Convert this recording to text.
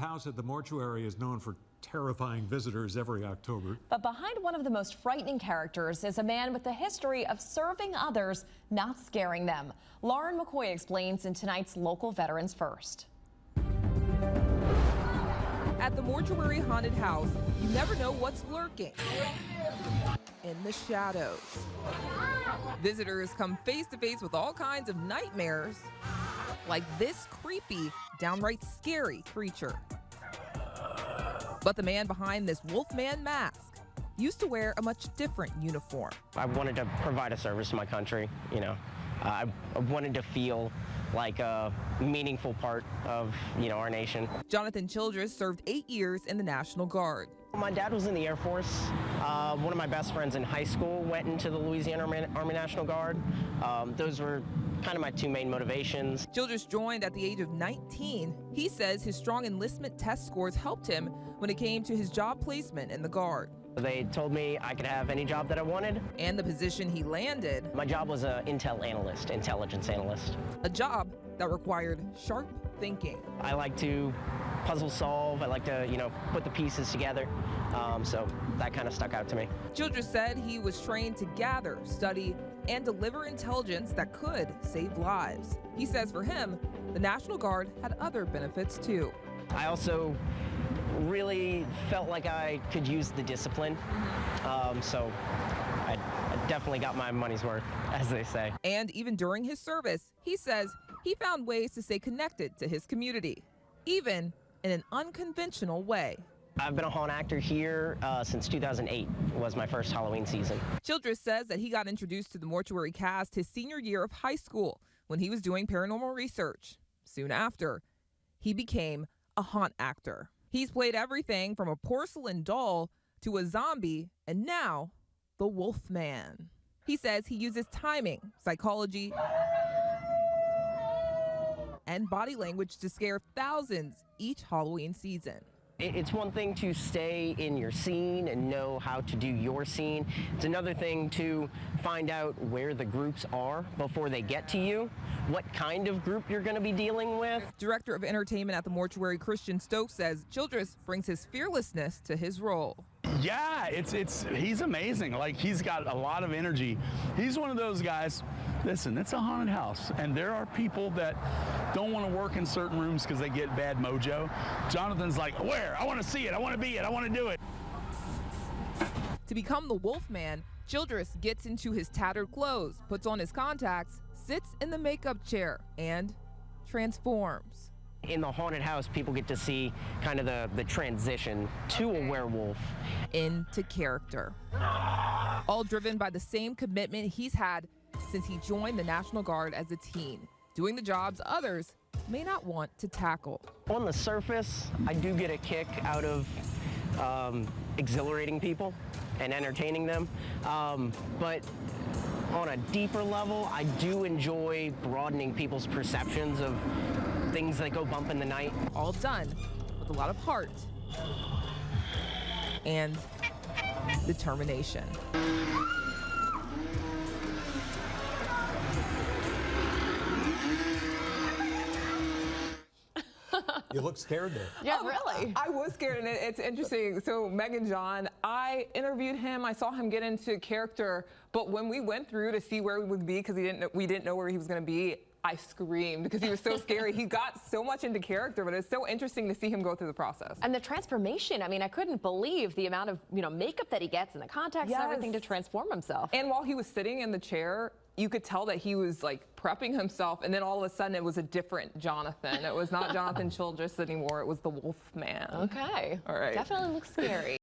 House at the mortuary is known for terrifying visitors every October. But behind one of the most frightening characters is a man with a history of serving others, not scaring them. Lauren McCoy explains in tonight's Local Veterans First. At the mortuary haunted house, you never know what's lurking in the shadows. Visitors come face to face with all kinds of nightmares, like this creepy, downright scary creature. But the man behind this Wolfman mask used to wear a much different uniform. I wanted to provide a service to my country, I wanted to feel like a meaningful part of, our nation. Jonathan Childress served 8 years in the National Guard. My dad was in the Air Force. One of my best friends in high school went into the Louisiana Army National Guard. Those were kind of my two main motivations. Childress joined at the age of 19. He says his strong enlistment test scores helped him when it came to his job placement in the Guard. They told me I could have any job that I wanted. And the position he landed. My job was an intelligence analyst. A job that required sharp thinking. I like to puzzle solve. I like to, put the pieces together. So that kind of stuck out to me. Childress said he was trained to gather, study, and deliver intelligence that could save lives. He says for him, the National Guard had other benefits too. I also really felt like I could use the discipline. So I definitely got my money's worth, as they say. And even during his service, he says he found ways to stay connected to his community, even in an unconventional way. I've been a haunt actor here since 2008 was my first Halloween season. Childress says that he got introduced to the mortuary cast his senior year of high school when he was doing paranormal research. Soon after, he became a haunt actor. He's played everything from a porcelain doll to a zombie, and now the Wolfman. He says he uses timing, psychology, and body language to scare thousands each Halloween season. It's one thing to stay in your scene and know how to do your scene. It's another thing to find out where the groups are before they get to you, what kind of group you're going to be dealing with. Director of Entertainment at the mortuary, Christian Stokes, says Childress brings his fearlessness to his role. Yeah, he's amazing. Like, he's got a lot of energy. He's one of those guys. Listen, it's a haunted house, and there are people that don't want to work in certain rooms because they get bad mojo. Jonathan's like, where? I want to see it. I want to be it. I want to do it. To become the Wolfman, Childress gets into his tattered clothes, puts on his contacts, sits in the makeup chair, and transforms. In the haunted house, people get to see kind of the transition to a werewolf. Into character. All driven by the same commitment he's had since he joined the National Guard as a teen, doing the jobs others may not want to tackle. On the surface, I do get a kick out of exhilarating people and entertaining them, but on a deeper level, I do enjoy broadening people's perceptions of things that go bump in the night. All done with a lot of heart and determination. You look scared there. Yeah, really. I was scared, and it's interesting. So Megan John, I interviewed him. I saw him get into character, but when we went through to see where we would be, because we didn't know where he was going to be, I screamed because he was so scary. He got so much into character, but it's so interesting to see him go through the process. And the transformation, I mean, I couldn't believe the amount of, makeup that he gets and the contacts and everything to transform himself. And while he was sitting in the chair, you could tell that he was like prepping himself, and then all of a sudden it was a different Jonathan. It was not Jonathan Childress anymore. It was the Wolfman. Okay. All right. Definitely looks scary.